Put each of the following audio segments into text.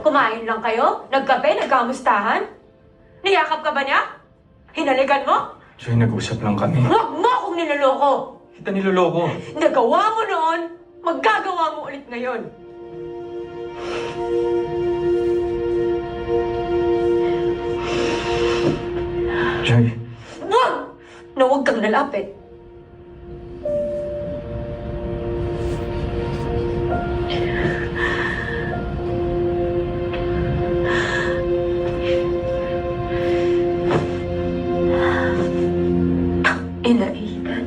Kumain lang kayo? Nagkape? Nagkamustahan? Niyakap ka ba niya? Hinalikan mo? Joy, nag-usap lang kami. Huwag mo akong niloloko! Kita niloloko. Nagawa mo noon, maggagawa mo ulit ngayon. Joy, Huwag! Na huwag kang lalapit. Ina, Ethan.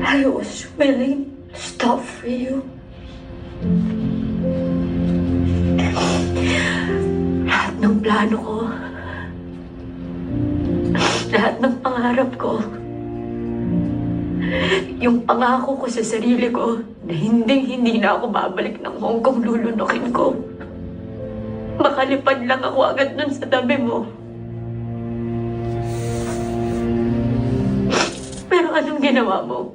I was willing to stop for you. Lahat ng plano ko, lahat ng pangarap ko, yung pangako ko sa sarili ko na hindi na ako babalik ng Hong Kong, lulunukin ko. Makalipad lang ako agad nun sa tabi mo. Pero anong ginawa mo?